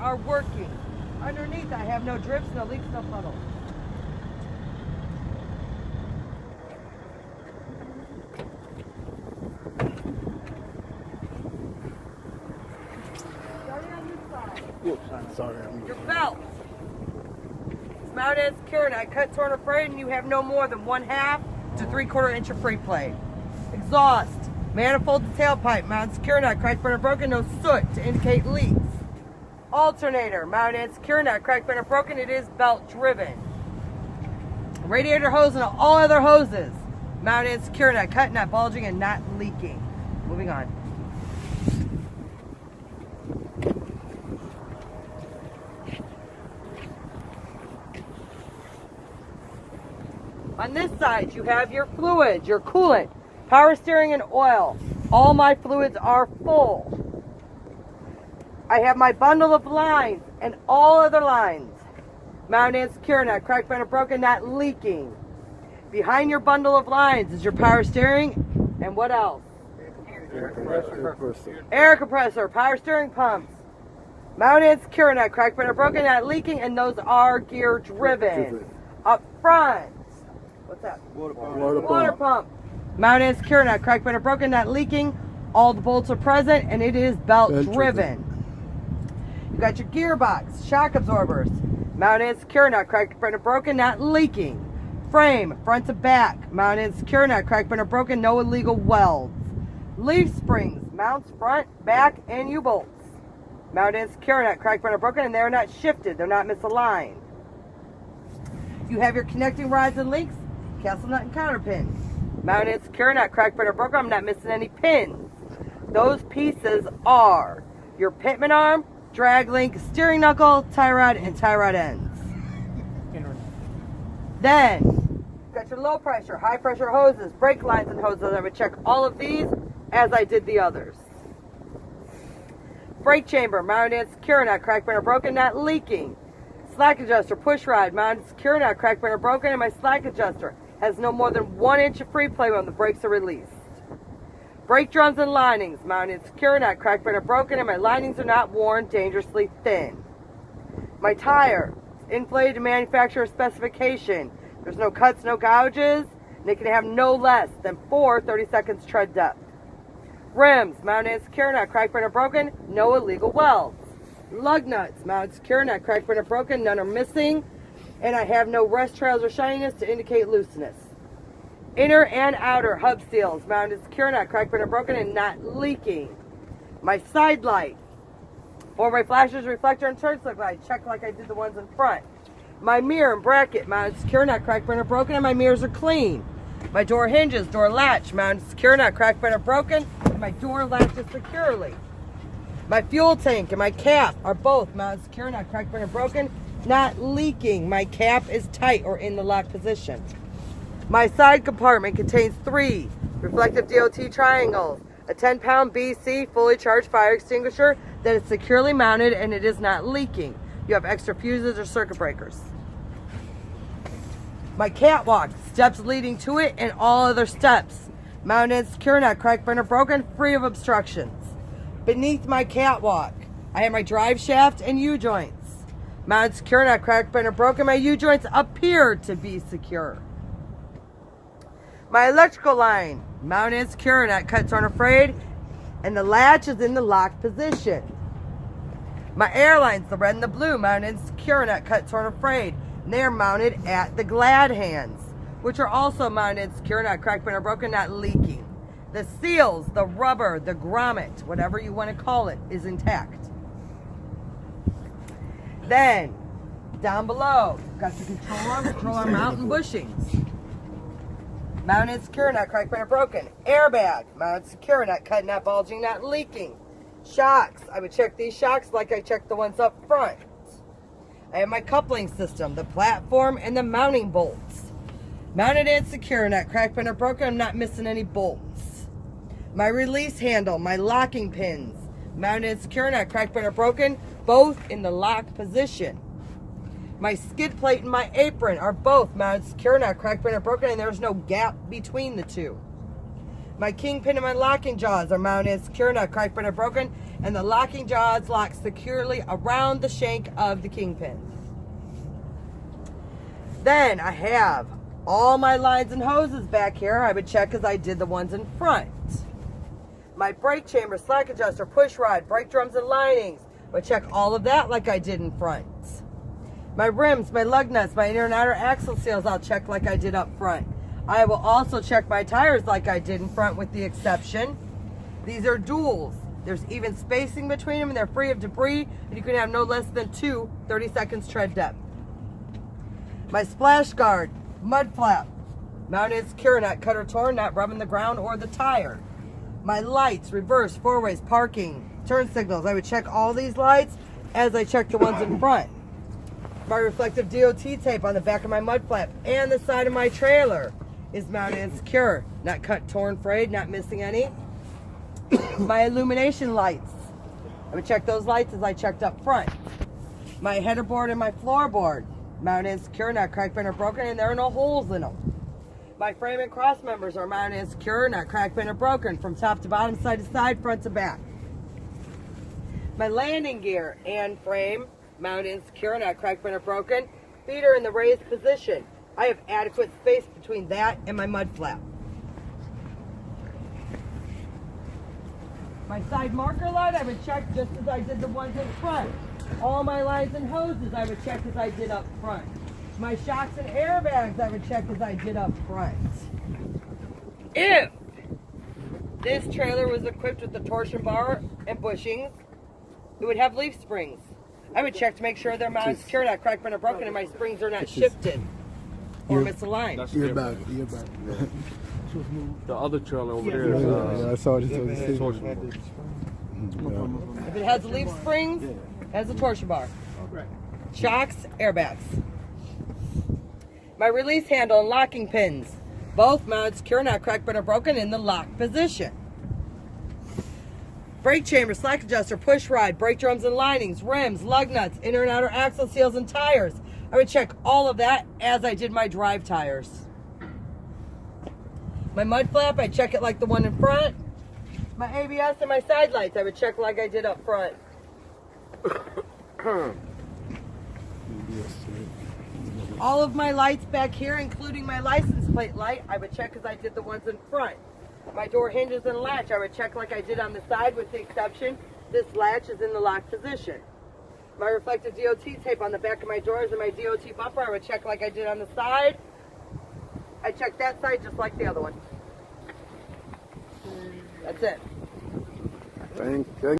are working. Underneath, I have no drips, no leaks, no puddles. Starting on this side. Whoops, I'm sorry. Your belt. It's mounted and secure, not cut, torn, or frayed, and you have no more than 1/2 to 3/4 inch of free play. Exhaust. Manifold to tailpipe, mounted secure, not cracked, burnt, or broken, no soot to indicate leaks. Alternator, mounted and secure, not cracked, burnt, or broken, it is belt driven. Radiator hose and all other hoses, mounted and secure, not cut, not bulging, and not leaking. Moving on. On this side, you have your fluids, your coolant, power steering, and oil. All my fluids are full. I have my bundle of lines and all other lines. Mounted and secure, not cracked, bent, or broken, not leaking. Behind your bundle of lines is your power steering, and what else? Air compressor, power steering pumps. Mounted and secure, not cracked, bent, or broken, not leaking, and those are gear driven. Up front. What's that? Water pump. Mounted and secure, not cracked, bent, or broken, not leaking. All the bolts are present, and it is belt driven. You got your gearbox, shock absorbers. Mounted and secure, not cracked, bent, or broken, not leaking. Frame, front to back. Mounted and secure, not cracked, bent, or broken, no illegal welds. Leaf springs, mounts front, back, and U-bolts. Mounted and secure, not cracked, bent, or broken, and they're not shifted. They're not misaligned. You have your connecting rods and links, castle nut and counter pins. Mounted and secure, not cracked, bent, or broken. I'm not missing any pins. Those pieces are your pitman arm, drag link, steering knuckle, tie rod, and tie rod ends. Then, you've got your low pressure, high pressure hoses, brake lines and hoses. I would check all of these as I did the others. Brake chamber, mounted and secure, not cracked, bent, or broken, not leaking. Slack adjuster, push rod, mounted secure, not cracked, bent, or broken, and my slack adjuster has no more than 1 inch of free play when the brakes are released. Brake drums and linings, mounted secure, not cracked, bent, or broken, and my linings are not worn dangerously thin. My tire, inflated to manufacturer specification. There's no cuts, no gouges, and it can have no less than 4 30-seconds tread depth. Rims, mounted and secure, not cracked, bent, or broken, no illegal welds. Lug nuts, mounted secure, not cracked, bent, or broken, none are missing, and I have no rust trails or shininess to indicate looseness. Inner and outer hub seals, mounted secure, not cracked, bent, or broken, and not leaking. My side light, for my flashers, reflector, and turn signal light, check like I did the ones in front. My mirror and bracket, mounted secure, not cracked, bent, or broken, and my mirrors are clean. My door hinges, door latch, mounted secure, not cracked, bent, or broken, and my door latches securely. My fuel tank and my cap are both mounted secure, not cracked, bent, or broken, not leaking. My cap is tight or in the lock position. My side compartment contains 3 reflective DOT triangles, a 10-pound BC fully charged fire extinguisher that is securely mounted and it is not leaking. You have extra fuses or circuit breakers. My catwalk, steps leading to it, and all other steps, mounted and secure, not cracked, bent, or broken, free of obstructions. Beneath my catwalk, I have my drive shaft and U-joints. Mounted secure, not cracked, bent, or broken, my U-joints appear to be secure. My electrical line, mounted and secure, not cut, torn, or frayed, and the latch is in the locked position. My air lines, the red and the blue, mounted and secure, not cut, torn, or frayed, and they are mounted at the glad hands, which are also mounted and secure, not cracked, bent, or broken, not leaking. The seals, the rubber, the grommet, whatever you want to call it, is intact. Then, down below, got the control arm mount and bushings. Mounted secure, not cracked, bent, or broken. Airbag, mounted secure, not cut, not bulging, not leaking. Shocks, I would check these shocks like I checked the ones up front. I have my coupling system, the platform, and the mounting bolts. Mounted and secure, not cracked, bent, or broken, I'm not missing any bolts. My release handle, my locking pins, mounted and secure, not cracked, bent, or broken, both in the locked position. My skid plate and my apron are both mounted secure, not cracked, bent, or broken, and there's no gap between the two. My kingpin and my locking jaws are mounted secure, not cracked, but are broken, and the locking jaws lock securely around the shank of the kingpin. Then I have all my lines and hoses back here. I would check as I did the ones in front. My brake chamber, slack adjuster, push rod, brake drums and linings. I would check all of that like I did in front. My rims, my lug nuts, my inner and outer axle seals, I'll check like I did up front. I will also check my tires like I did in front, with the exception, these are duals. There's even spacing between them and they're free of debris, and you can have no less than 2 30 seconds tread depth. My splash guard, mud flap, mounted secure, not cut or torn, not rubbing the ground or the tire. My lights, reverse, four-ways, parking, turn signals. I would check all these lights as I check the ones in front. My reflective DOT tape on the back of my mud flap and the side of my trailer is mounted and secure, not cut, torn, frayed, not missing any. My illumination lights, I would check those lights as I checked up front. My header board and my floorboard, mounted and secure, not cracked, bent, or broken, and there are no holes in them. My frame and cross members are mounted and secure, not cracked, bent, or broken, from top to bottom, side to side, front to back. My landing gear and frame, mounted and secure, not cracked, bent, or broken. Feet are in the raised position. I have adequate space between that and my mud flap. My side marker light, I would check just as I did the ones in front. All my lines and hoses, I would check as I did up front. My shocks and airbags, I would check as I did up front. If this trailer was equipped with the torsion bar and bushings, it would have leaf springs. I would check to make sure they're mounted secure, not cracked, bent, or broken, and my springs are not shifted or misaligned. You're back. The other trailer over there is I saw it. If it has leaf springs, it has a torsion bar. Shocks, airbags. My release handle and locking pins, both mounted secure, not cracked, bent, or broken, in the lock position. Brake chamber, slack adjuster, push rod, brake drums and linings, rims, lug nuts, inner and outer axle seals, and tires. I would check all of that as I did my drive tires. My mud flap, I check it like the one in front. My ABS and my side lights, I would check like I did up front. All of my lights back here, including my license plate light, I would check as I did the ones in front. My door hinges and latch, I would check like I did on the side, with the exception, this latch is in the lock position. My reflective DOT tape on the back of my doors and my DOT bumper, I would check like I did on the side. I checked that side just like the other one. That's it. Thank